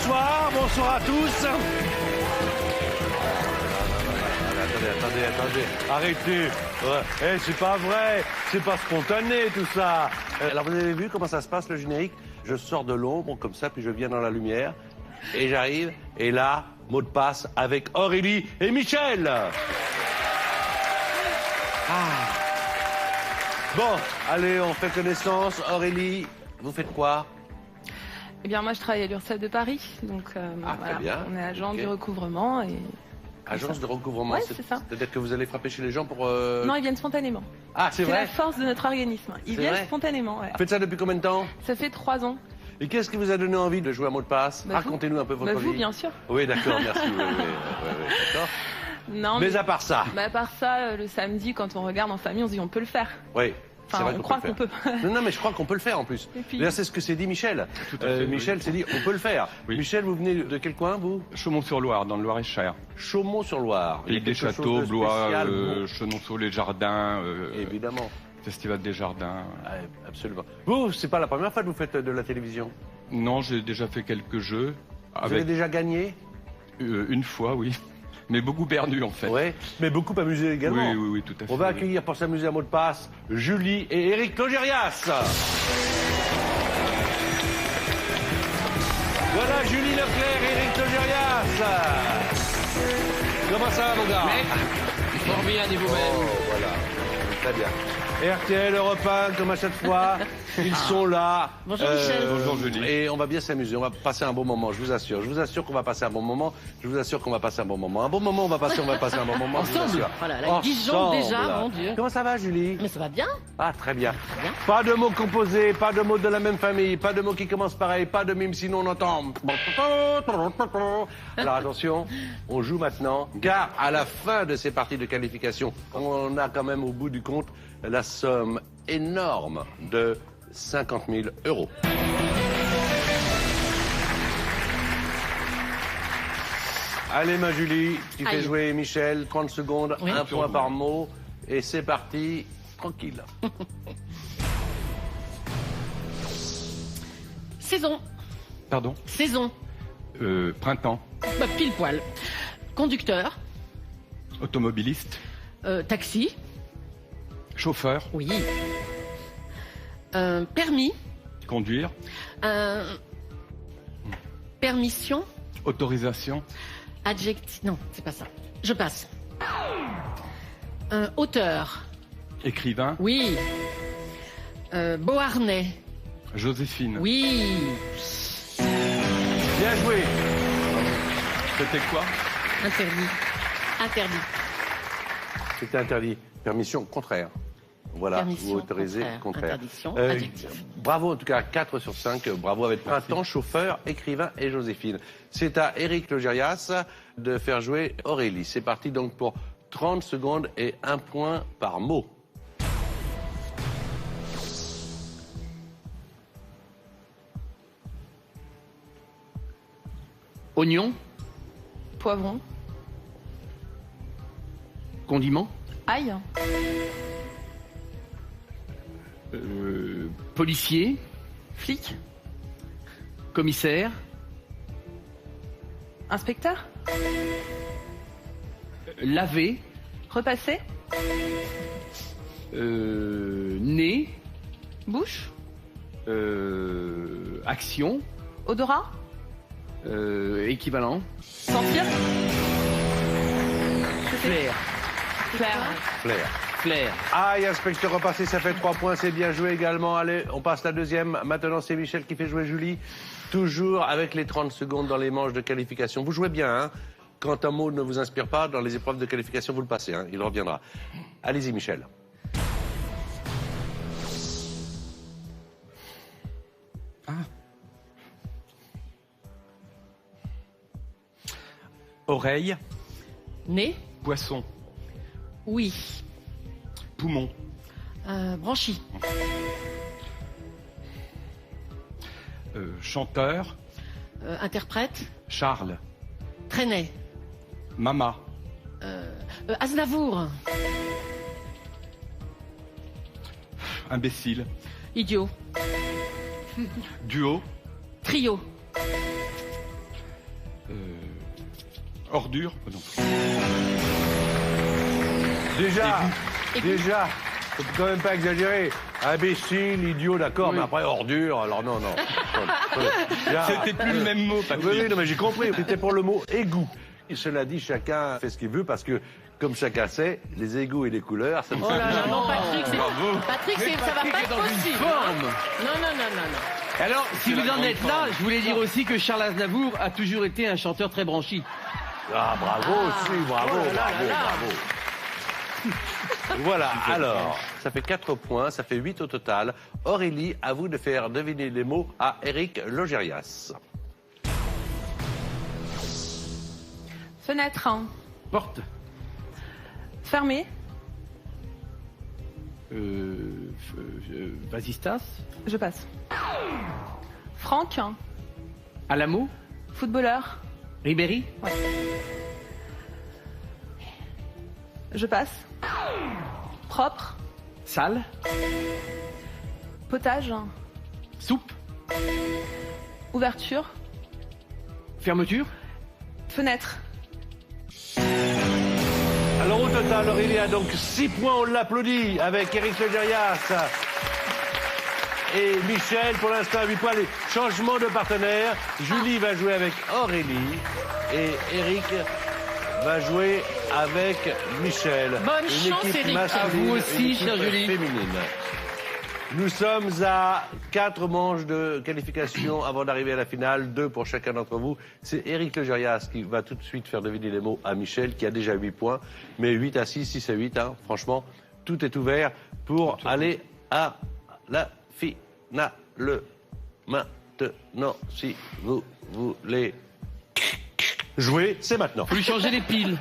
bonsoir, bonsoir à tous. Attendez, arrêtez. C'est pas vrai, c'est pas spontané tout ça. Alors vous avez vu comment ça se passe le générique? Je sors de l'ombre comme ça, puis je viens dans la lumière. Et j'arrive, et là, mot de passe avec Aurélie et Michel. Bon, allez, on fait connaissance. Aurélie, vous faites quoi? Eh bien, moi, je travaille à l'URSSAF de Paris, donc très bien. On est agent Ok. du recouvrement et... Agence de recouvrement, Ouais, c'est ça. C'est-à-dire que vous allez frapper chez les gens pour... Non, ils viennent spontanément. Ah, c'est C'est vrai? la force de notre organisme. Ils C'est viennent vrai spontanément, ouais. Vous faites ça depuis combien de temps? Ça fait 3 ans. Et qu'est-ce qui vous a donné envie de jouer à mot de passe? Bah, Racontez-nous un peu votre vous, vie. bien sûr. Oui, d'accord, merci. Oui, d'accord. Non, Mais à part ça, bah, à part ça, le samedi, quand on regarde en famille, on se dit on peut le faire. oui. c'est Enfin, vrai on qu'on croit peut qu'on le peut. faire. Non, mais je crois qu'on peut le faire en plus. Et puis- D'ailleurs, c'est ce que s'est dit Michel. Tout à fait, Michel oui. s'est dit, on peut le faire. Oui. Michel, vous venez de quel coin, vous? Chaumont-sur-Loire, dans le Loir-et-Cher. Chaumont-sur-Loire. Il y a Pays des quelque chose Châteaux, de Blois, spécial, Chenonceau-les-Jardins, évidemment. Festival des Jardins. Ouais, absolument. Vous, c'est pas la première fois que vous faites de la télévision. Non, j'ai déjà fait quelques jeux. Vous avez déjà gagné? Une fois, oui. Mais beaucoup perdu, en fait. Oui, mais beaucoup amusé également. Oui, tout à fait. On va oui. accueillir pour s'amuser à mot de passe Julie et Éric Logérias. Voilà Julie Leclerc et Éric Logérias. Comment ça va mon gars? Fort bien, et vous-même. Voilà, très bien. RTL, Europe 1, comme à chaque fois, ils sont là. Bonjour, Michel. Bonjour, Julie. Et on va bien s'amuser, on va passer un bon moment, je vous assure. Je vous assure qu'on va passer un bon moment. Je vous assure qu'on va passer un bon moment. Un bon moment, on va passer un bon moment. je vous Ensemble. assure. Voilà, la Dijon déjà, mon Dieu. Comment ça va, Julie? Mais ça va bien. Ah, très bien. bien. Pas de mots composés, pas de mots de la même famille, pas de mots qui commencent pareil, pas de mime, sinon on entend. Alors attention, on joue maintenant, car à la fin de ces parties de qualification, on a quand même au bout du compte la somme énorme de 50 000 euros. Allez, ma Julie, tu fais Aïe. jouer Michel, 30 secondes, Oui. un point par mot, et c'est parti, tranquille. Saison. Pardon Saison. Printemps. Bah, pile poil. Conducteur. Automobiliste. Taxi. Chauffeur. Oui. Permis. Conduire. Permission. Autorisation. Adjectif. Non, c'est pas ça. Je passe. Auteur. Écrivain. Oui. Beauharnais. Joséphine. Oui. Bien joué. C'était quoi? Interdit. Interdit. C'était interdit. Permission contraire. Voilà, Permission, vous autorisez contraire. contraire. Interdiction, adjectif. Bravo en tout cas, 4 sur 5. Bravo avec Printemps, chauffeur, écrivain et Joséphine. C'est à Éric Logérias de faire jouer Aurélie. C'est parti donc pour 30 secondes et 1 point par mot. Oignon, Poivron. condiment, Ail. policier, Flic. commissaire, Inspecteur. laver, Repasser. nez, Bouche. action, Odorat. équivalent, Sentir. flair, Clair. Flair. flair. Aïe, inspecteur repassé, ça fait 3 points, c'est bien joué également. Allez, on passe la deuxième. Maintenant, c'est Michel qui fait jouer Julie. Toujours avec les 30 secondes dans les manches de qualification. Vous jouez bien, hein? Quand un mot ne vous inspire pas, dans les épreuves de qualification, vous le passez, hein? Il reviendra. Allez-y, Michel. Oreille. Nez. Poisson. Oui. Poumon. Branchi. Chanteur. Interprète. Charles. Traînet. Mama. Aznavour. Imbécile. Idiot. Duo. Trio. Ordure. Non. Déjà, faut quand même pas exagérer. Imbécile, idiot, d'accord, Oui. mais après ordure, alors non. Là, C'était plus le même mot, Patrick. Oui, non, mais j'ai compris. C'était pour le mot égout. Et cela dit, chacun fait ce qu'il veut parce que, comme chacun sait, les égouts et les couleurs, ça ne Oh là là, non, Patrick, Bravo. ça va pas est être dans une possible. forme. Non. Alors, si C'est vous la en grande êtes là, forme. je voulais dire aussi que Charles Aznavour a toujours été un chanteur très branchi. Ah, bravo aussi, bravo, Oh là là bravo, là là. bravo. Voilà, alors, ça fait 4 points, ça fait 8 au total. Aurélie, à vous de faire deviner les mots à Éric Logérias. Fenêtre. Porte. Fermé. Vasistas. Je passe. Franck. Alamo. Footballeur. Ribéry. Je passe. Propre. Salle. Potage. Soupe. Ouverture. Fermeture. Fenêtre. Alors au total, Aurélie a donc 6 points, on l'applaudit, avec Éric Logérias et Michel, pour l'instant, 8 points. Les changements de partenaire. Julie va jouer avec Aurélie et Éric va jouer avec Michel. Bonne Une chance, équipe Éric. masculine, À vous aussi, une équipe chère Julie. féminine. Nous sommes à 4 manches de qualification avant d'arriver à la finale, 2 pour chacun d'entre vous. C'est Éric Logérias qui va tout de suite faire deviner les mots à Michel, qui a déjà 8 points. Mais 8 à 6, 6 à 8, hein, franchement, tout est ouvert pour aller à la finale. Maintenant, si vous voulez jouer, c'est maintenant. Faut lui changer les piles.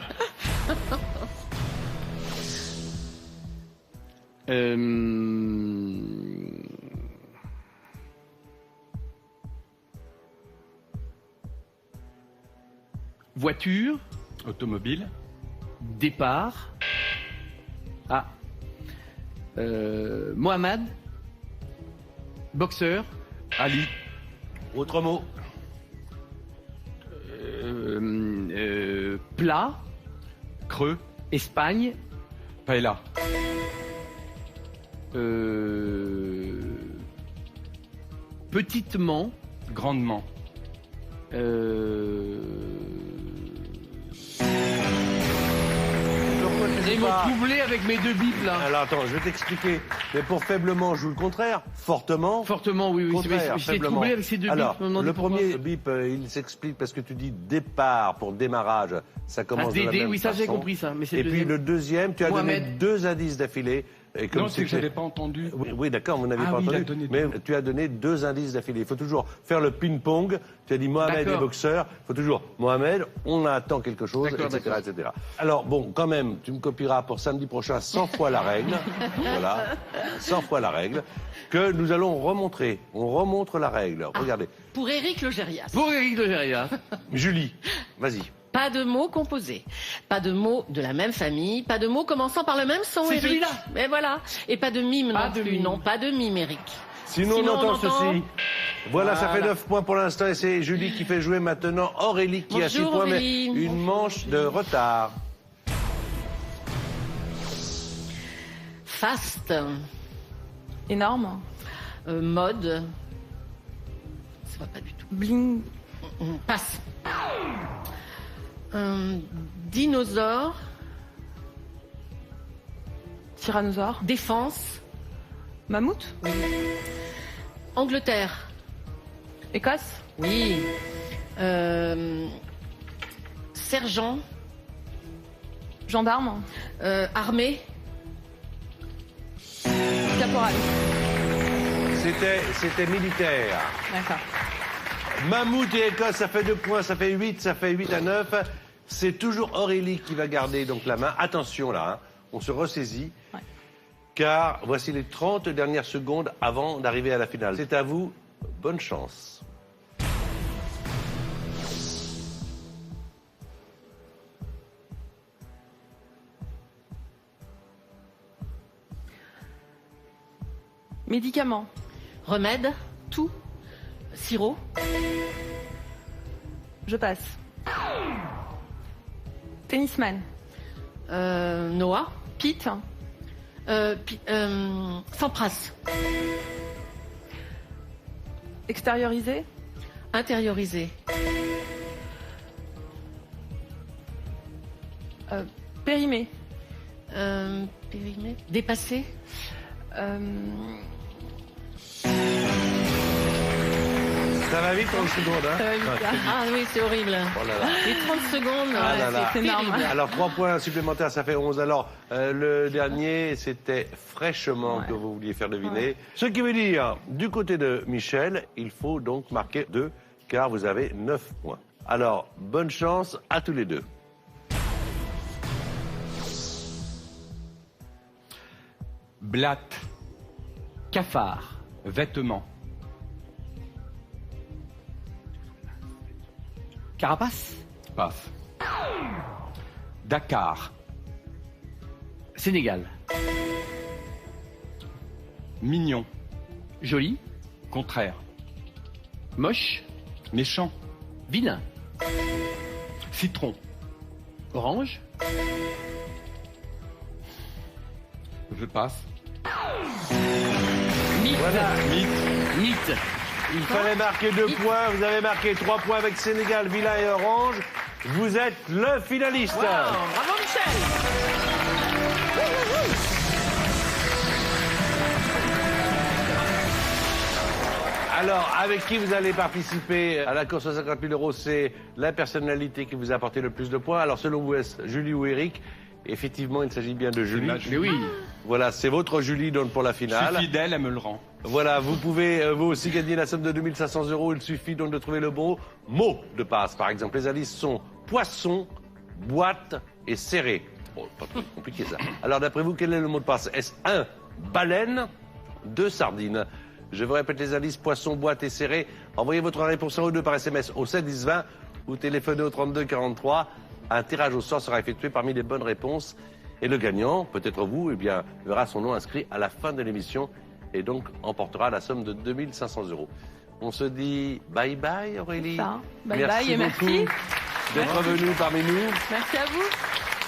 Voiture. Automobile. Départ. Ah. Mohamed. Boxeur. Ali. Autre mot. Plat. Creux. Espagne. Paella. Petitement. Grandement. Pourquoi tu dis Ils m'ont pas- troublé avec mes deux bips là. Alors attends, je vais t'expliquer. Mais pour faiblement, je joue le contraire. Fortement. Fortement, oui, oui. Contraire, J'étais faiblement. troublé avec ces deux Alors, bips. je me demandais le pourquoi. premier bip, il s'explique parce que tu dis départ pour démarrage. Ça commence de la DD, même oui, ça j'ai façon. compris ça. Mais c'est Et puis le deuxième, tu as donné Mohamed. 2 indices d'affilée. Et comme Non, c'est que c'était- j'avais pas entendu. Oui, oui, d'accord, vous n'avez Ah pas oui, il a entendu. donné Mais deux. tu as donné 2 indices d'affilée. Il faut toujours faire le ping-pong. Tu as dit Mohamed et D'accord. boxeur. Il faut toujours Mohamed, on attend quelque chose, D'accord, etc., d'accord. etc. Alors bon, quand même, tu me copieras pour samedi prochain 100 fois la règle. Voilà, 100 fois la règle. Que nous allons remontrer. On remontre la règle. Regardez. Pour Éric Logérias. Pour Éric Logérias. Julie, vas-y. Pas de mots composés, pas de mots de la même famille, pas de mots commençant par le même son, C'est Éric. celui-là. Mais voilà. Et pas de mime Pas non de plus, mime. non, pas de mime, Éric. Sinon, on entend ceci. Voilà, ça fait Voilà. 9 points pour l'instant et c'est Julie qui fait jouer maintenant Aurélie qui a 6 Bonjour, points, mais Aurélie. une manche de retard. Fast, Énorme. mode. Ça va pas du tout. Bling. Passe. Dinosaure, Tyrannosaure. défense, Mammouth. Angleterre. Écosse. Oui. Sergent, Gendarme. armée, Caporal. C'était militaire. D'accord. Mammouth et Écosse, ça fait 2 points, ça fait 8, ça fait 8 à 9. C'est toujours Aurélie qui va garder donc la main. Attention là, hein, on se ressaisit. Ouais. Car voici les 30 dernières secondes avant d'arriver à la finale. C'est à vous, bonne chance. Médicament. remède, Tout. sirop, Je passe. Tennisman. Noah. Pete. Sampras. Extériorisé. Intériorisé. Périmé. Périmé. Dépassé. Ça va vite, 30 secondes, hein? Ça va vite, là. Ah oui, c'est horrible. Oh là là. Les 30 secondes, Ah là là. c'est énorme. terrible. Alors, 3 points supplémentaires, ça fait 11. Alors, le dernier, c'était fraîchement que vous vouliez faire deviner. Ce qui veut dire, du côté de Michel, il faut donc marquer 2, car vous avez 9 points. Alors, bonne chance à tous les deux. Blatte. Cafard. Vêtements. Carapace. Passe. Dakar. Sénégal. Mignon. Joli. Contraire. Moche. Méchant. Vilain. Citron. Orange. Je passe. Mythe. Voilà. Mythe. Mythe. Il fallait marquer 2 points. Vous avez marqué 3 points avec Sénégal, Vilain et Orange. Vous êtes le finaliste. Bravo Michel. Alors, avec qui vous allez participer à la course aux 50 000 euros, c'est la personnalité qui vous a apporté le plus de points. Alors, selon vous, est-ce Julie ou Eric? Effectivement, il s'agit bien de Julie. ma Mais oui. Voilà, c'est votre Julie donc pour la Je suis finale. fidèle, elle me le rend. Voilà, vous pouvez vous aussi gagner la somme de 2500 euros. Il suffit donc de trouver le bon mot de passe. Par exemple, les indices sont poisson, boîte et serré. Bon, pas trop compliqué ça. Alors, d'après vous, quel est le mot de passe? Est-ce 1, baleine, 2, sardine? Je vous répète les indices poisson, boîte et serré. Envoyez votre réponse en ou 2 par SMS au 7 10 20 ou téléphonez au 32 43. Un tirage au sort sera effectué parmi les bonnes réponses. Et le gagnant, peut-être vous, eh bien, verra son nom inscrit à la fin de l'émission et donc emportera la somme de 2500 euros. On se dit bye bye Aurélie. Ça. Bye Merci bye et beaucoup merci. d'être venu parmi nous. Merci à vous.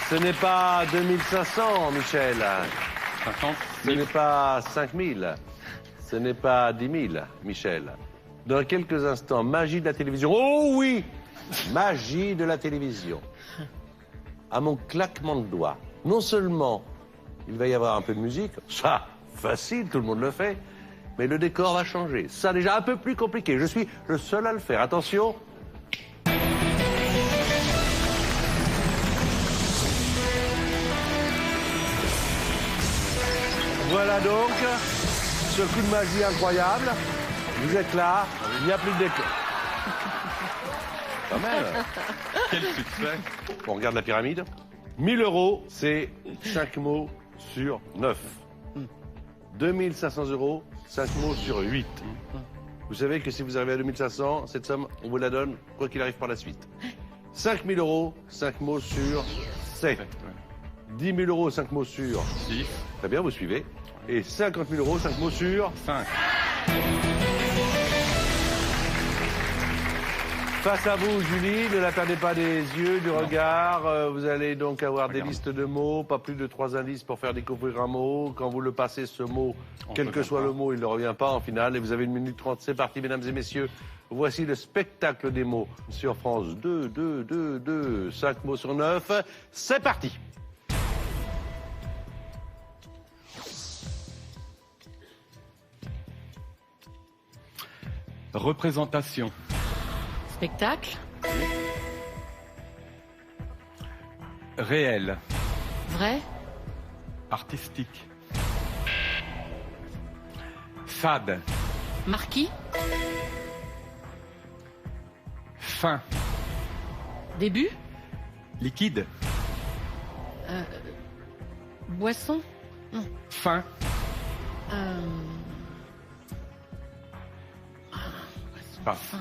Ce n'est pas 2500 Michel, 50. ce n'est pas 5000, ce n'est pas 10 000 Michel. Dans quelques instants, magie de la télévision. Oh oui, magie de la télévision. À mon claquement de doigts, non seulement il va y avoir un peu de musique, ça, facile, tout le monde le fait, mais le décor va changer. Ça, déjà un peu plus compliqué. Je suis le seul à le faire. Attention. Voilà donc ce coup de magie incroyable. Vous êtes là, il n'y a plus de décor. Pas mal. Quel succès. On regarde la pyramide. 1000 euros, c'est 5 mots sur 9. 2500 euros, 5 mots sur 8. Vous savez que si vous arrivez à 2500, cette somme, on vous la donne, quoi qu'il arrive par la suite. 5000 euros, 5 mots sur 7. 10 000 euros, 5 mots sur 6. Très bien, vous suivez. Et 50 000 euros, 5 mots sur 5. Face à vous, Julie, ne la perdez pas des yeux, du regard. Vous allez donc avoir des Regarde. listes de mots, pas plus de 3 indices pour faire découvrir un mot. Quand vous le passez, ce mot, On quel ne que revient soit pas. le mot, il ne revient pas en finale. Et vous avez 1 minute 30. C'est parti, mesdames et messieurs. Voici le spectacle des mots sur France 2, 2, 2, 2. 5 mots sur 9. C'est parti. Représentation. Spectacle. Réel. Vrai. Artistique. Fade. Marquis. Fin. Début. Liquide. Boisson. Fin. Passe.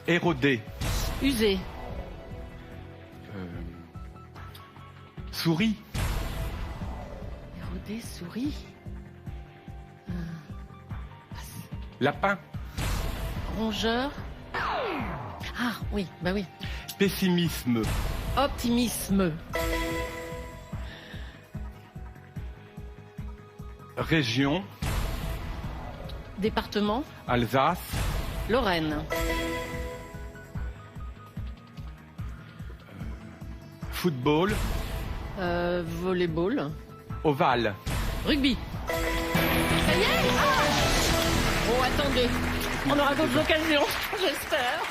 Érodé. Usé. Souris. Érodé. Souris. Lapin. Rongeur. Ah oui, bah oui. Pessimisme. Optimisme. Région. Département. Alsace. Lorraine. Football. Volleyball. Ovale. Rugby. Ça y est. Oh, attendez. On aura d'autres occasions, j'espère.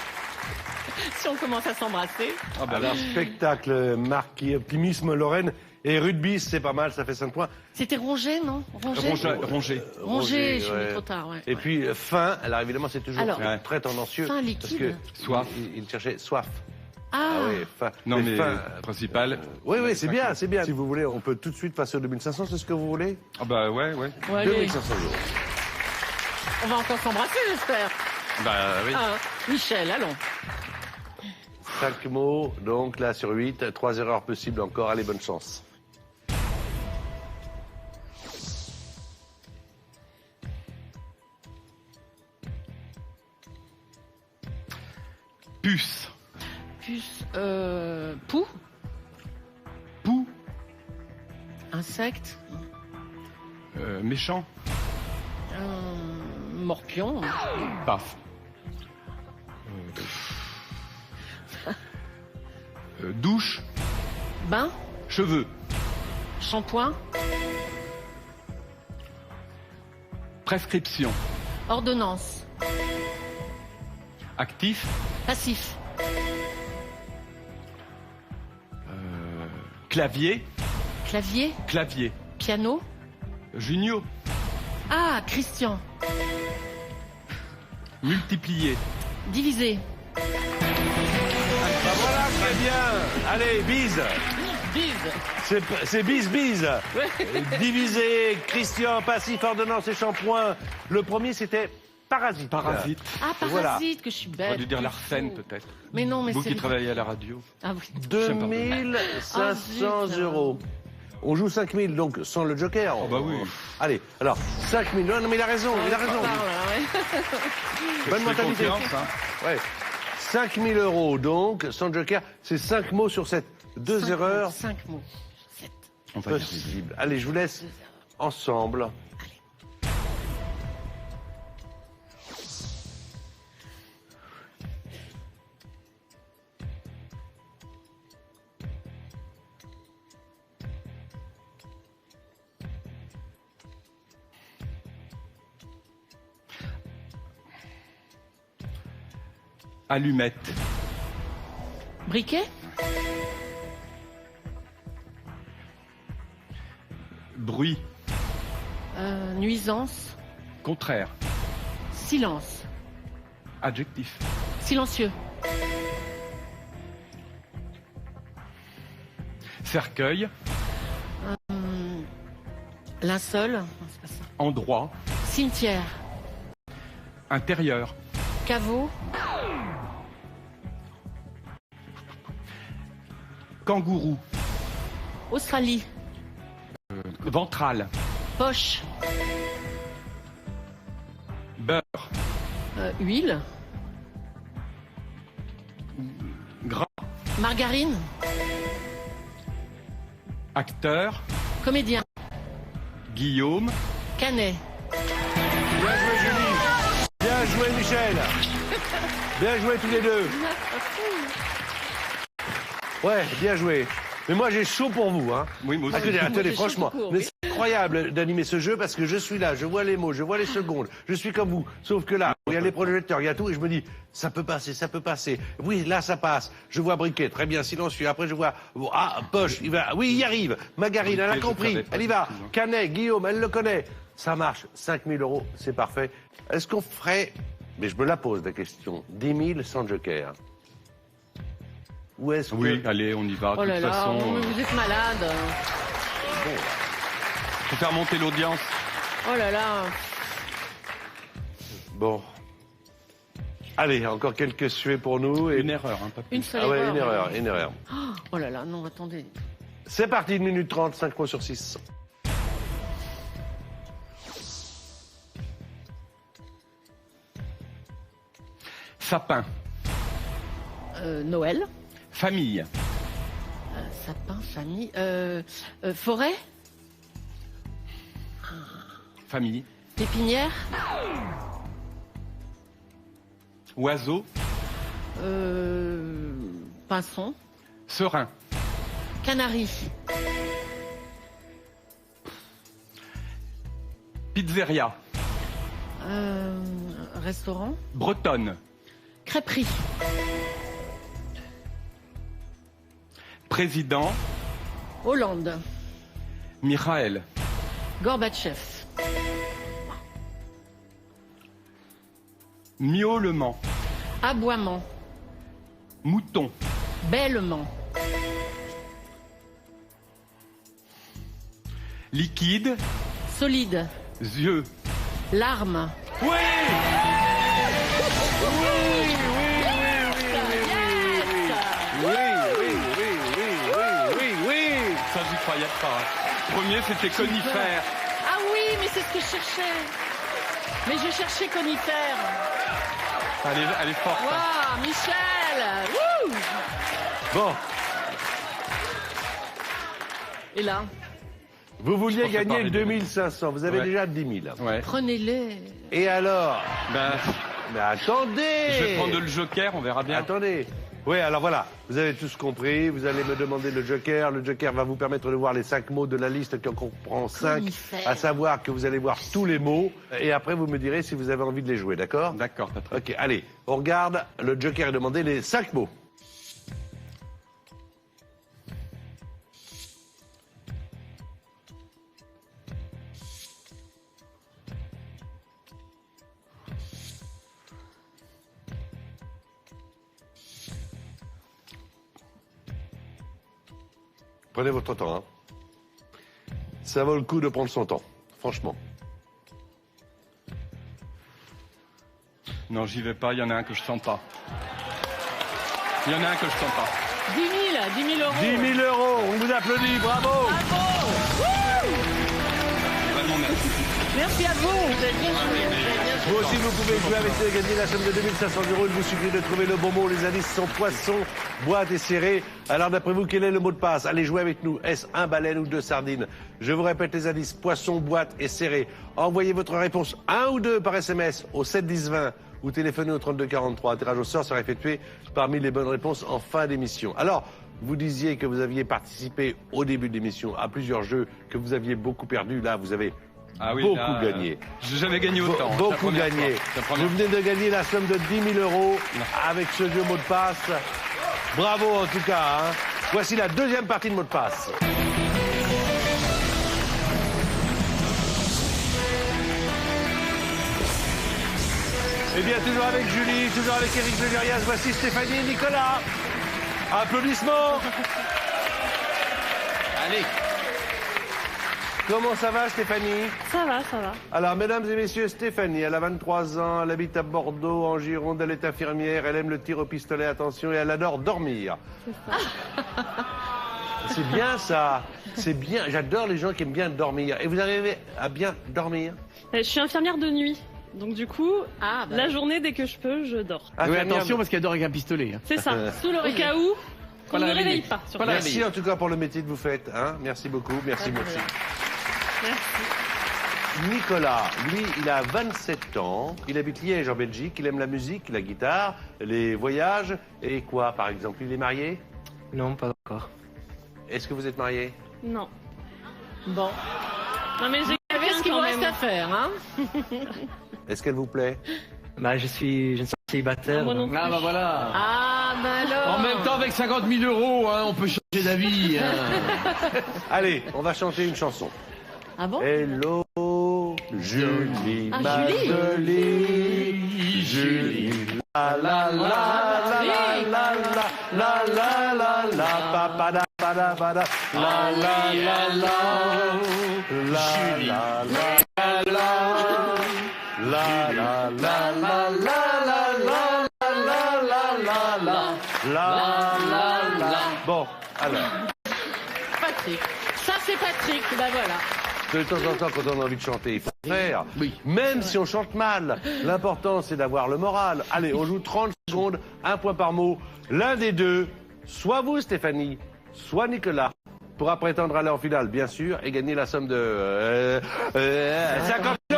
Si on commence à s'embrasser. Ah bah Alors, spectacle, marqué optimisme, Lorraine. Et rugby, c'est pas mal, ça fait 5 points. C'était Ronget, non Ronget. Rongé. Ronget, je suis ouais. mis trop tard, ouais. Et puis, fin, alors évidemment, c'est toujours Alors, très tendancieux. fin Parce liquide. que Soif. il cherchait soif. Ah, oui, fin. Non, mais fin, principal. oui, c'est bien, c'est bien. Si vous voulez, on peut tout de suite passer au 2500, c'est ce que vous voulez? Ah bah ouais. ouais, allez. 2500 euros. On va encore s'embrasser, j'espère. Bah oui. Ah, Michel, allons. 5 mots, donc là sur 8, 3 erreurs possibles encore, allez, bonne chance. Puce. Puce, poux. Pou. Insecte. Méchant. Morpion. Paf. Douche. Bain. Cheveux. Shampoing. Prescription. Ordonnance. Actif. Passif. Clavier. Clavier. Clavier. Piano. Junio. Ah, Christian. Multiplier. Divisé. Ah, voilà, très bien. Allez, bise. Bise. C'est bise. Divisé, Christian, passif, ordonnance et shampoing. Le premier, c'était parasite. Parasite. Ah, parasite, Voilà. que je suis On bête. aurait dû dire du l'arsène tout. peut-être. Mais non, mais Vous c'est... qui travaillez à la radio. Ah oui. 2500 Ah, zut. euros. On joue 5000, donc sans le joker. Oh bah oui. Allez, alors, 5000. Non, mais il a raison, il a raison. Par là, ouais. Bonne Je fais mentalité. confiance, hein. Ouais. 5000 euros, donc, sans joker, c'est 5 mots sur 7. 2 erreurs 5 mots. 7. On va y arriver. possibles. Allez, je vous laisse ensemble. Allumette. Briquet. Bruit. Nuisance. Contraire. Silence. Adjectif. Silencieux. Cercueil. Linceul. Non, c'est pas ça. Endroit. Cimetière. Intérieur. Caveau. Kangourou. Australie. Ventral. Poche. Beurre. Huile. Gras. Margarine. Acteur. Comédien. Guillaume. Canet. Bien joué, Julie. Bien joué, Michel. Bien joué, tous les deux. Ouais, bien joué. Mais moi, j'ai chaud pour vous, hein. Oui, moi aussi. Attendez, j'ai chaud franchement, tout court, mais oui. c'est incroyable d'animer ce jeu parce que je suis là, je vois les mots, je vois les secondes, je suis comme vous. Sauf que là, il y a les projecteurs, il y a tout, et je me dis, ça peut passer, ça peut passer. Oui, là, ça passe. Je vois Briquet, très bien, silencieux. Après, je vois, ah, Poche, il va, oui, il y arrive. Margarine, elle a Briquet, je compris, savais pas elle y du va. tout, hein. Canet, Guillaume, elle le connaît. Ça marche, 5000 euros, c'est parfait. Est-ce qu'on ferait, mais je me la pose la question, 10 000 sans joker? Ou est-ce que... Oui, allez, on y va. De Oh là toute là, façon, oh, mais vous êtes malade. faut faire monter l'audience. Oh là là. Bon. Allez, encore quelques suées pour nous. Et... Une erreur, hein, pas plus. Une seule Ah ouais, erreur. une erreur, une erreur. Oh là là, non, attendez. C'est parti, 1 minute 30, 5 mots sur 6. Sapin. Noël. Famille. Sapin, famille. Forêt. Famille. Pépinière. Oiseau. Pinson. Serein. Canari. Pizzeria. Restaurant. Bretonne. Crêperie. Président. Hollande. Mikhaël. Gorbatchev. Miaulement. Aboiement. Mouton. Bêlement. Liquide. Solide. Yeux. Larme. Oui. Ça, j'y croyais pas. Premier, c'était conifère. Ah oui, mais c'est ce que je cherchais. Mais je cherchais conifère. Elle est forte. Hein. Waouh, Michel. Wouh. Bon, Et là, vous vouliez pensais pas gagner arriver. 2500, vous avez Ouais. déjà 10 000. Ouais. prenez-les. Et alors? Ben, Mais attendez! je vais prendre le joker, on verra bien. Attendez. Oui, alors voilà, vous avez tous compris, vous allez me demander le joker va vous permettre de voir les 5 mots de la liste qui en comprend 5, Conifère. à savoir que vous allez voir tous les mots, et après vous me direz si vous avez envie de les jouer, d'accord? D'accord, Patrick. Ok, allez, on regarde, le joker est demandé les 5 mots. Prenez votre temps, hein. Ça vaut le coup de prendre son temps, franchement. Non, j'y vais pas, il y en a un que je sens pas. Il y en a un que je sens pas. 10 000 euros. 10 000 euros, on vous applaudit, bravo! Vraiment, merci. Merci à vous. Vous avez bien joué. Vous avez bien joué. Vous aussi, vous pouvez jouer avec nous et gagner la somme de 2500 euros. Il vous suffit de trouver le bon mot. Les indices sont poisson, boîte et serré. Alors, d'après vous, quel est le mot de passe? Allez jouer avec nous. Est-ce un baleine ou 2 sardines? Je vous répète les indices poisson, boîte et serré. Envoyez votre réponse 1 ou 2 par SMS au 7 10 20 ou téléphonez au 32 43. Un tirage au sort sera effectué parmi les bonnes réponses en fin d'émission. Alors, vous disiez que vous aviez participé au début de l'émission à plusieurs jeux, que vous aviez beaucoup perdu. Là, vous avez Ah oui, beaucoup là, gagné. J'ai jamais gagné autant. C'est la Beaucoup première gagné. fois. C'est la première Vous venez de gagner la somme de 10 000 euros avec ce jeu mot de passe. Bravo en tout cas. Hein. Voici la deuxième partie de mot de passe. Eh bien, toujours avec Julie, toujours avec Eric Legérias, voici Stéphanie et Nicolas. Applaudissements. Allez. Comment ça va, Stéphanie? Ça va, ça va. Alors, mesdames et messieurs, Stéphanie, elle a 23 ans, elle habite à Bordeaux, en Gironde, elle est infirmière, elle aime le tir au pistolet, attention, et elle adore dormir. C'est bien ça, c'est bien, j'adore les gens qui aiment bien dormir. Et vous arrivez à bien dormir? Je suis infirmière de nuit. Donc du coup, Ah, bah la oui. journée, dès que je peux, je dors. Oui, Infirmière- attention parce qu'elle dort avec un pistolet. Hein. C'est ça. Sous Au l'oreiller. cas où, qu'on ne Voilà, me réveille réveillé. pas. surtout. Voilà. Merci en tout cas pour le métier que vous faites, hein. Merci beaucoup, merci, merci. Merci. Nicolas, lui, il a 27 ans, il habite Liège en Belgique, il aime la musique, la guitare, les voyages, et quoi par exemple? Il est marié? Non, pas encore. Est-ce que vous êtes marié? Non. Bon. Non mais j'ai Vous savez quelqu'un ce qu'il vous quand reste même. à faire, hein? Est-ce qu'elle vous plaît? Bah, je suis célibataire. Moi non donc- plus. Ah bah voilà. Ah, bah alors. En même temps, avec 50 000 euros, hein, on peut changer d'avis. Hein. Allez, on va chanter une chanson. Ah bon? Hello, Julie, Ah, Madeline, Julie, la la la la la la la la la la papa da pada pada la la la la la la la la la la la la la. Bon, alors. Patrick. Ça, c'est Patrick. Bah voilà. De temps en temps, quand on a envie de chanter, il faut le faire. Oui. Même si on chante mal. L'important, c'est d'avoir le moral. Allez, on joue 30 secondes, un point par mot. L'un des deux soit vous, Stéphanie, soit Nicolas, pourra prétendre aller en finale, bien sûr, et gagner la somme de 50 €.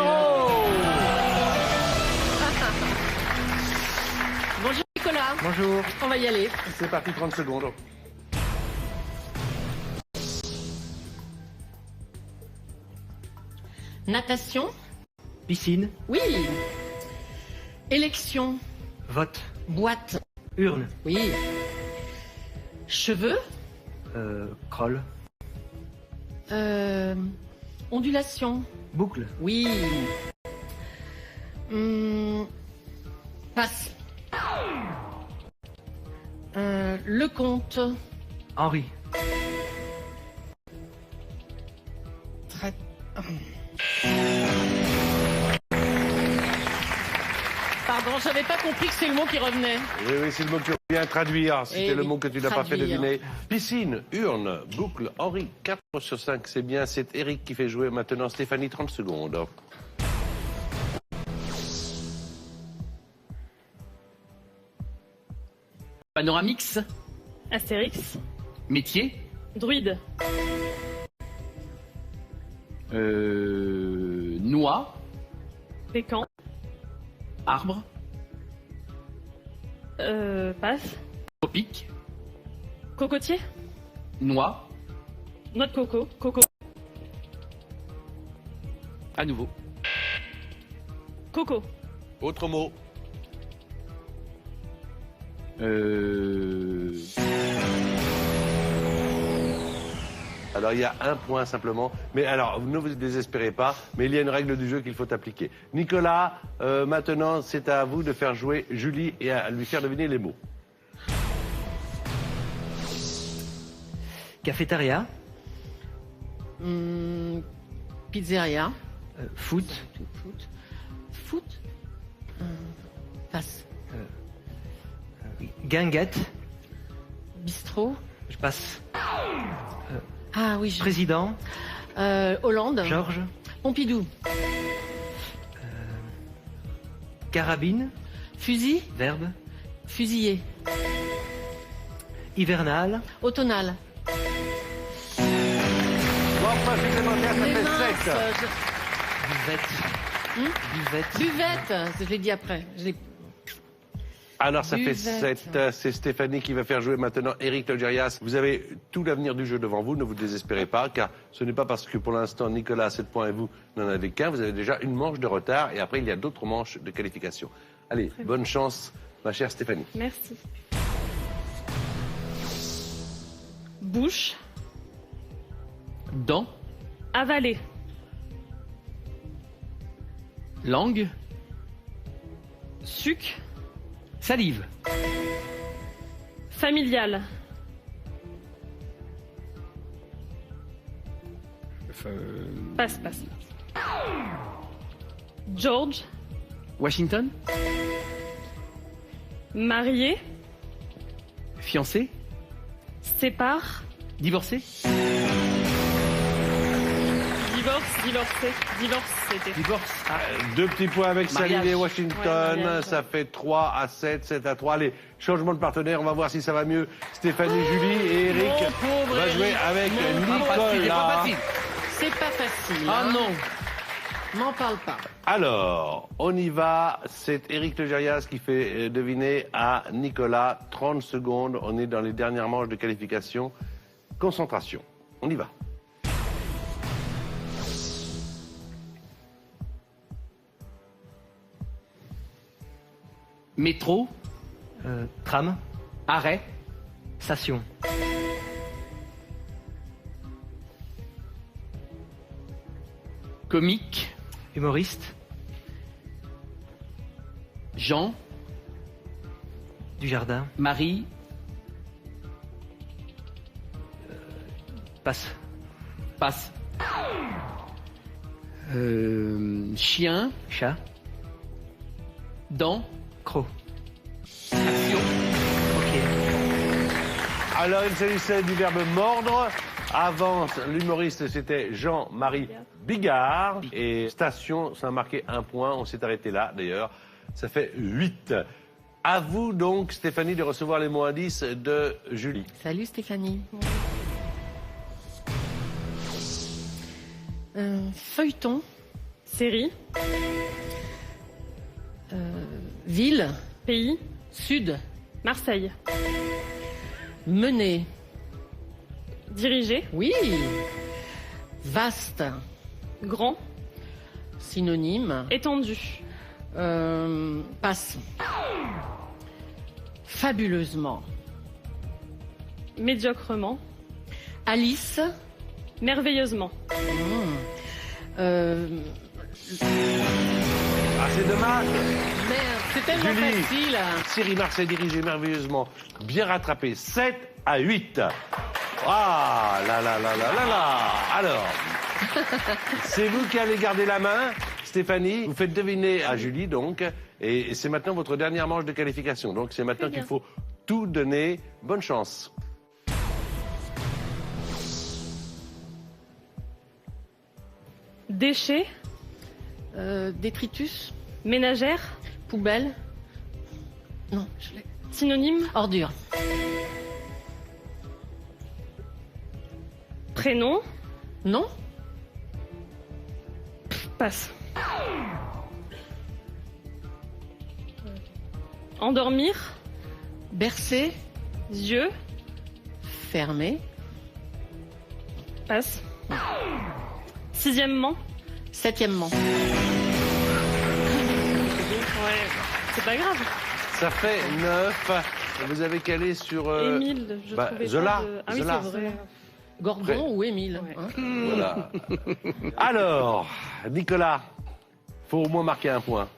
Bonjour Nicolas. Bonjour. On va y aller. C'est parti, 30 secondes. Natation. Piscine. Oui. Élection. Vote. Boîte. Urne. Oui. Cheveux. Croll. Ondulation. Boucle. Oui. Passe. Le comte. Henri. Très... Pardon, j'avais pas compris que c'est le mot qui revenait. Oui, oui, c'est le mot que tu viens traduire. C'était le oui, mot que tu n'as pas fait traduire. deviner. Piscine, urne, boucle, Henri, 4 sur 5, c'est bien. C'est Eric qui fait jouer maintenant Stéphanie, 30 secondes. Panoramix. Astérix. Métier. Druide. Noix. Pécan. Arbre. Passe. Tropique. Cocotier. Noix. Noix de coco. Coco. À nouveau. Coco. Autre mot. Alors il y a un point simplement, mais alors ne vous désespérez pas, mais il y a une règle du jeu qu'il faut appliquer. Nicolas, maintenant c'est à vous de faire jouer Julie et à lui faire deviner les mots. Cafétéria. Pizzeria. Foot. Foot. Foot. Passe. Guinguette. Bistrot. Je passe. Ah oui. Président. Hollande. Georges. Pompidou. Carabine. Fusil. Verbe. Fusillé. Hivernal. Automnal. Bon, pas supplémentaire, ça Mais fait mince, 7. Buvette. Buvette. Buvette. Je l'ai dit après. Alors ça fait Buvette. 7, c'est Stéphanie qui va faire jouer maintenant Eric Logérias. Vous avez tout l'avenir du jeu devant vous, ne vous désespérez pas, car ce n'est pas parce que pour l'instant Nicolas a 7 points et vous n'en avez qu'un, vous avez déjà une manche de retard et après il y a d'autres manches de qualification. Allez, bonne chance ma chère Stéphanie. Merci. Bouche. Dents. Avaler. Langue. Suc. Salive. Familial. Passe. George. Washington. Marié. Fiancé. Sépare. Divorcé. Divorce, c'était. Divorce. 2 petits points avec Mariage. Saline et Washington, Ouais, mariage, ça fait 3 à 7, 7 à 3. Allez, changement de partenaire, on va voir si ça va mieux. Stéphanie, Julie et Eric Mon pauvre va jouer Eric. avec Pas facile, c'est pas Nicolas. facile. C'est pas facile. Ah hein. non. M'en parle pas. Alors, on y va. C'est Eric Logérias qui fait deviner à Nicolas. 30 secondes. On est dans les dernières manches de qualification. Concentration. On y va. Métro. Tram. Arrêt. Station. Comique. Humoriste. Jean. Dujardin. Marie. Passe. Passe. Chien. Chat. Dents. Croc. Action. Ok. Alors, il s'agissait du verbe mordre. Avance, l'humoriste, c'était Jean-Marie Bigard. Et station, ça a marqué 1 point. On s'est arrêté là, d'ailleurs. Ça fait 8. À vous donc, Stéphanie, de recevoir les mots indices de Julie. Salut Stéphanie. Feuilleton. Série. Ville. Pays. Sud. Marseille. Mener. Dirigé. Oui. Vaste. Grand. Synonyme. Étendu. Passe. Fabuleusement. Médiocrement. Alice. Merveilleusement. Ah, c'est dommage. Merde, c'est tellement Julie. facile. Syrie Marseille dirigé merveilleusement. Bien rattrapé. 7-8. Ah là là là là là là. Alors, c'est vous qui allez garder la main, Stéphanie. Vous faites deviner à Julie, donc. Et c'est maintenant votre dernière manche de qualification. Donc, c'est maintenant qu'il faut tout donner. Bonne chance. Déchets. Détritus. Ménagère. Poubelle. Non, je l'ai. Synonyme. Ordure. Prénom. Non. Passe. Endormir. Bercer. Yeux. Fermé. Passe. Sixièmement. Septièmement. Ouais. C'est pas grave. Ça fait 9. Vous avez calé sur... Émile, je trouvais Zola. pas de... Ah oui, Zola. c'est vrai. Gordon Prêt. ou Émile. Ouais. Hein. Voilà. Alors, Nicolas, faut au moins marquer un point.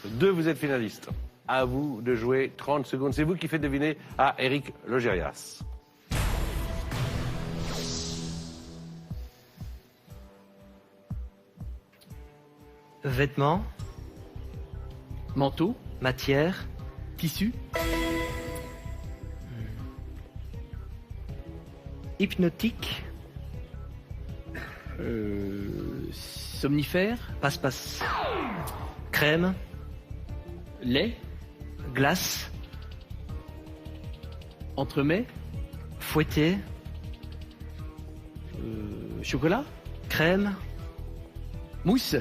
2, vous êtes finaliste. À vous de jouer 30 secondes. C'est vous qui faites deviner à Eric Logérias. Vêtements, Manteau. matière, Tissu. hypnotique, Somnifère. passe-passe, crème, Lait. glace, Entremets. fouetté, Chocolat. crème, Mousse.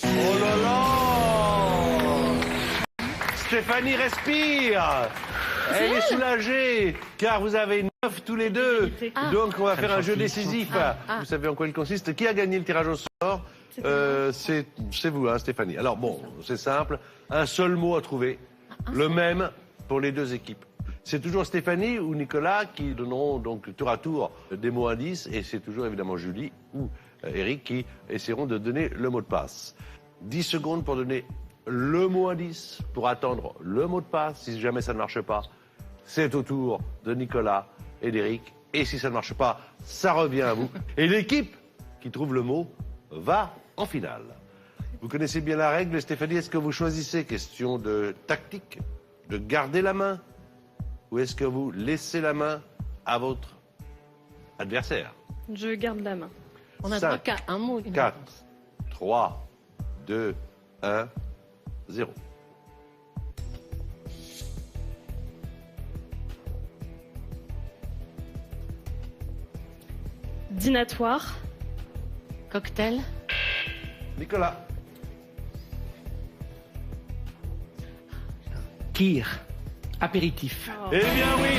Oh là là! Stéphanie respire! Elle est soulagée, car vous avez 9 tous les deux. Ah. Donc on va Très faire un jeu gentil. décisif. Ah. Vous savez en quoi il consiste. Qui a gagné le tirage au sort? C'est vous, hein, Stéphanie. Alors bon, c'est simple. Un seul mot à trouver. Le même pour les deux équipes. C'est toujours Stéphanie ou Nicolas qui donneront donc tour à tour des mots indices. Et c'est toujours évidemment Julie ou Eric qui essaieront de donner le mot de passe. 10 secondes pour donner le mot indice, pour attendre le mot de passe. Si jamais ça ne marche pas, c'est au tour de Nicolas et d'Eric. Et si ça ne marche pas, ça revient à vous. Et l'équipe qui trouve le mot va en finale. Vous connaissez bien la règle, Stéphanie. Est-ce que vous choisissez, question de tactique, de garder la main, ou est-ce que vous laissez la main à votre adversaire? Je garde la main. On a 5, droit qu'à un mot. 4, 3, 2, 1, 0. Dînatoire. Cocktail. Nicolas. tir, Apéritif. Eh bien oui.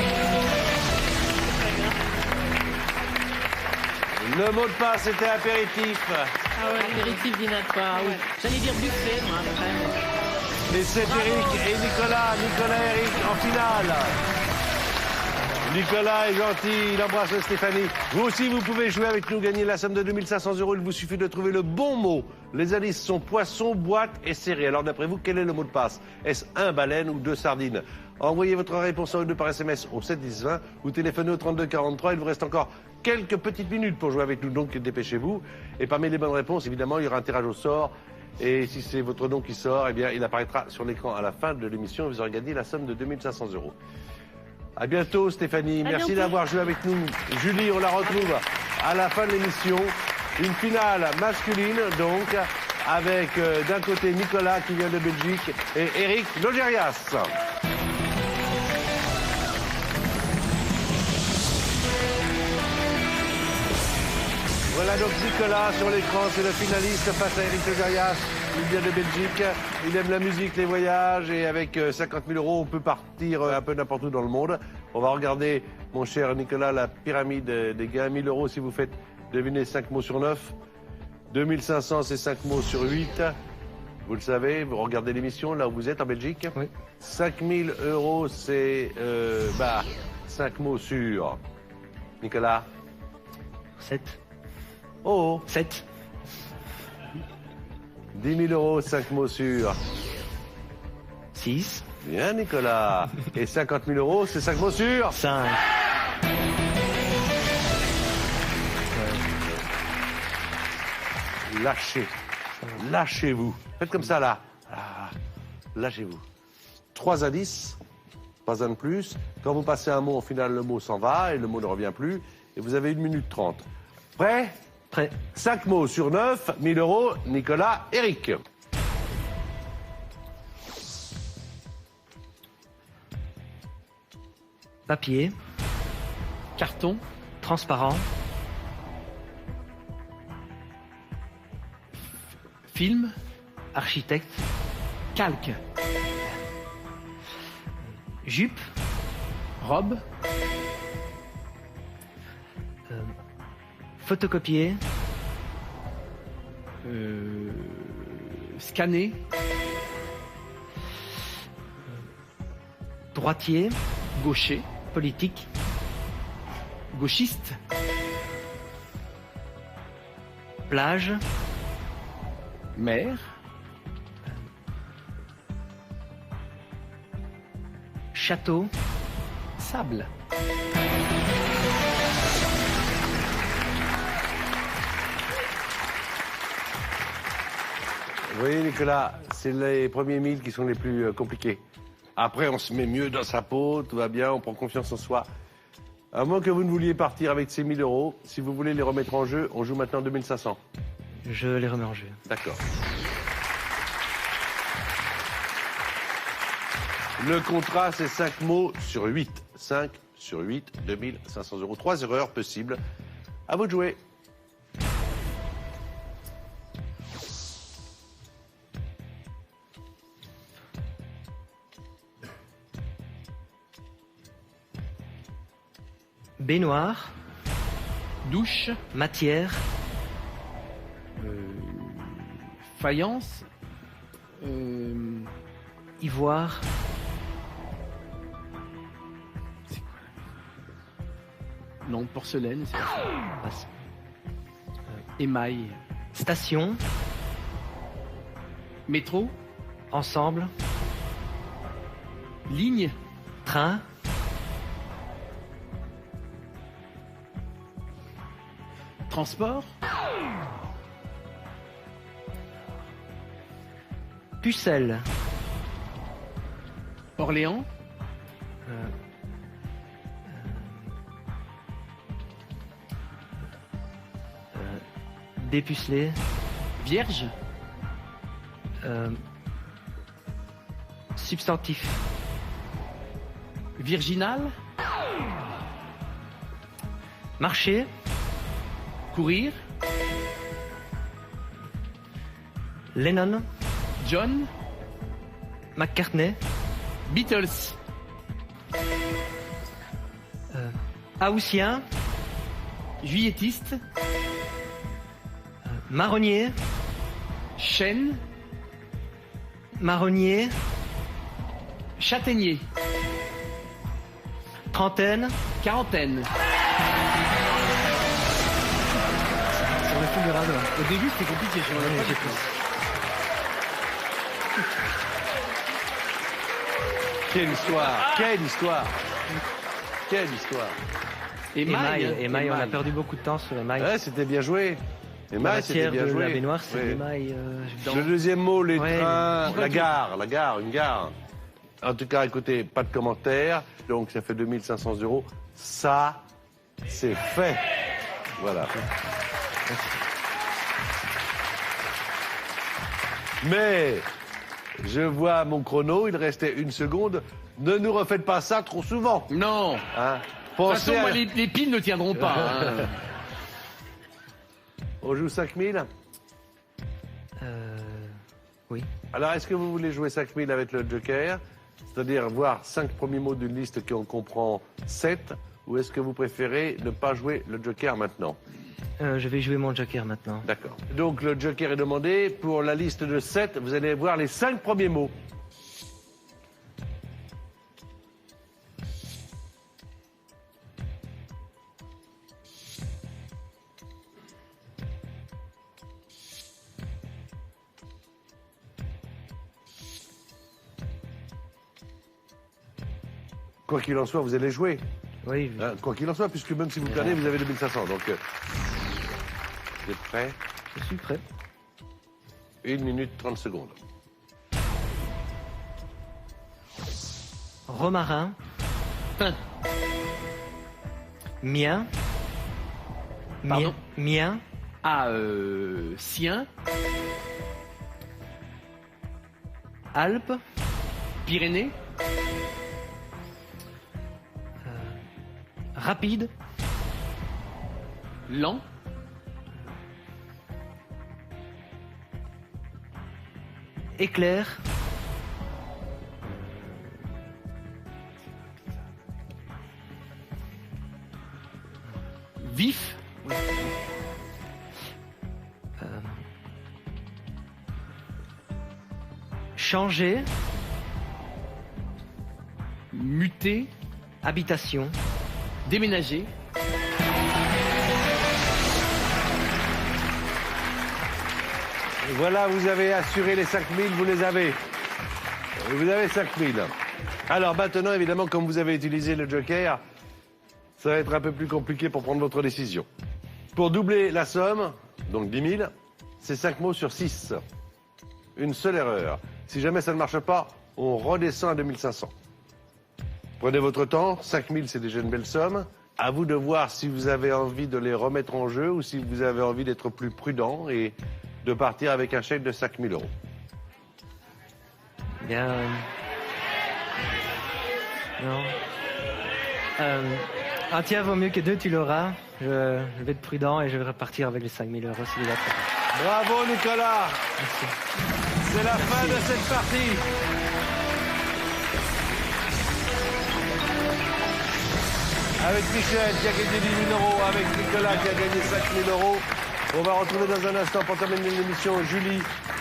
Le mot de passe était apéritif. Apéritif dînatoire. Oui. J'allais dire buffet, moi, après. Et c'est Eric et Nicolas. Nicolas et Eric en finale. Nicolas est gentil, il embrasse Stéphanie. Vous aussi, vous pouvez jouer avec nous, gagner la somme de 2500 €. Il vous suffit de trouver le bon mot. Les indices sont poisson, boîte et série. Alors d'après vous, quel est le mot de passe? Est-ce 1 baleine ou 2 sardines? Envoyez votre réponse en 2 par SMS au 7 10 20 ou téléphonez au 32 43. Il vous reste encore quelques petites minutes pour jouer avec nous, donc dépêchez-vous. Et parmi les bonnes réponses, évidemment, il y aura un tirage au sort. Et si c'est votre nom qui sort, eh bien, il apparaîtra sur l'écran à la fin de l'émission et vous aurez gagné la somme de 2500 €. À bientôt Stéphanie, merci bientôt. d'avoir joué avec nous. Julie, on la retrouve à la fin de l'émission. Une finale masculine donc avec d'un côté Nicolas qui vient de Belgique et Eric Logérias. Voilà donc Nicolas sur l'écran, c'est le finaliste face à Eric Logérias. Il vient de Belgique, il aime la musique, les voyages et avec 50 000 euros, on peut partir un peu n'importe où dans le monde. On va regarder, mon cher Nicolas, la pyramide des gains. 1000 euros si vous faites deviner 5 mots sur 9. 2500, c'est 5 mots sur 8. Vous le savez, vous regardez l'émission là où vous êtes en Belgique. Oui. 5000 euros, c'est 5 mots sur... Nicolas. 7. Oh, 7. 10 000 euros, 5 mots sur... 6. Bien, Nicolas. Et 50 000 euros, c'est 5 mots sur... 5. Lâchez. Lâchez-vous. Faites comme ça, là. Ah, lâchez-vous. 3 indices, pas un de plus. Quand vous passez un mot, au final, le mot s'en va et le mot ne revient plus. Et vous avez 1 minute 30. Prêt? Prêt. 5 mots sur 9, 1000 euros, Nicolas, Eric. Papier. Carton. Transparent. Film. Architecte. Calque. Jupe. Robe. Photocopier. Scanner. Droitier. Gaucher. Politique. Gauchiste. Plage. Mer. Château. Sable. Vous voyez, Nicolas, c'est les premiers 1000 qui sont les plus compliqués. Après, on se met mieux dans sa peau, tout va bien, on prend confiance en soi. À moins que vous ne vouliez partir avec ces 1000 euros, si vous voulez les remettre en jeu, on joue maintenant 2500. Je les remets en jeu. D'accord. Le contrat, c'est 5 mots sur 8. 5 sur 8, 2500 euros. 3 erreurs possibles. À vous de jouer. Baignoire. Douche. Matière. Faïence. Ivoire. Non, porcelaine. c'est pas ça. Passe. Émail. Station. Métro. Ensemble. Ligne. Train. Transport. Pucelle. Orléans. Dépucelé. Vierge. Substantif. Virginal. Marcher. Courir. Lennon. John. McCartney. Beatles. Haussien. Juillettiste. Marronnier. Chêne. Marronnier. Châtaignier. Trentaine. Quarantaine. Sur le fil du radeau. Au début, c'était compliqué. Je m'en avais pas j'ai du tout. Quelle histoire! Quelle histoire! Quelle histoire! Émail, on a perdu beaucoup de temps sur émail. Ouais, c'était bien joué. La Émail, c'était matière bien de joué. la baignoire, c'est Oui. l'émail. Le deuxième mot, les Ouais. trains, la gare, une gare. En tout cas, écoutez, pas de commentaires. Donc, ça fait 2500 euros. Ça, c'est fait. Voilà. Mais je vois mon chrono, il restait 1 seconde. Ne nous refaites pas ça trop souvent. Non. Hein. De toute Pensez façon, moi, à... les piles ne tiendront pas. Hein. On joue 5000. Oui. Alors, est-ce que vous voulez jouer 5000 avec le joker? C'est-à-dire voir 5 premiers mots d'une liste qui en comprend 7? Ou est-ce que vous préférez ne pas jouer le joker maintenant? Je vais jouer mon joker maintenant. D'accord. Donc, le joker est demandé. Pour la liste de 7, vous allez voir les 5 premiers mots. Quoi qu'il en soit, vous allez jouer. Oui. Hein, quoi qu'il en soit, puisque même si vous perdez, vous avez 2500. Donc, vous êtes prêts? Je suis prêt. 1 minute 30 secondes. Romarin. Mien. Pardon? Mien. Ah, sien. Alpes. Pyrénées. Rapide. Lent. Éclair. Vif. Changer. Muter. Habitation. Déménager. Voilà, vous avez assuré les 5000, vous les avez. Vous avez 5000. Alors maintenant, évidemment, comme vous avez utilisé le joker, ça va être un peu plus compliqué pour prendre votre décision. Pour doubler la somme, donc 10 000, c'est 5 mots sur 6. Une seule erreur. Si jamais ça ne marche pas, on redescend à 2500. Prenez votre temps, 5000 c'est déjà une belle somme. À vous de voir si vous avez envie de les remettre en jeu ou si vous avez envie d'être plus prudent et de partir avec un chèque de 5000 €. Bien. Non. Un tiers vaut mieux que 2, tu l'auras. Je vais être prudent et je vais repartir avec les 5000 € s'il est là. Bravo Nicolas. Merci. C'est la fin de cette partie. Avec Michel qui a gagné 10 000 €, avec Nicolas qui a gagné 5 000 €. On va retrouver dans un instant pour terminer l'émission Julie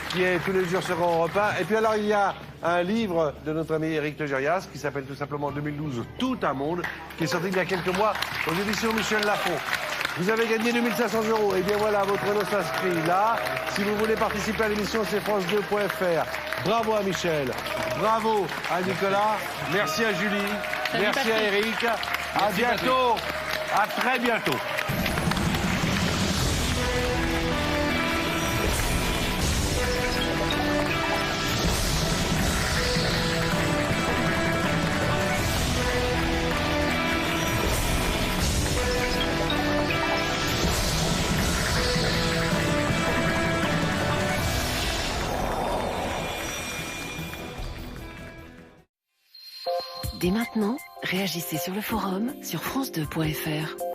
qui est tous les jours sur Europe 1. Et puis alors il y a un livre de notre ami Éric Legérias qui s'appelle tout simplement 2012 Tout un monde, qui est sorti il y a quelques mois aux éditions Michel Lafon. Vous avez gagné 2500 €. Et bien voilà, votre nom s'inscrit là. Si vous voulez participer à l'émission, c'est france2.fr. Bravo à Michel. Bravo à Nicolas. Merci à Julie. Salut, Merci à Patrick. Eric. À bientôt. À très bientôt. Dès maintenant, réagissez sur le forum sur france2.fr.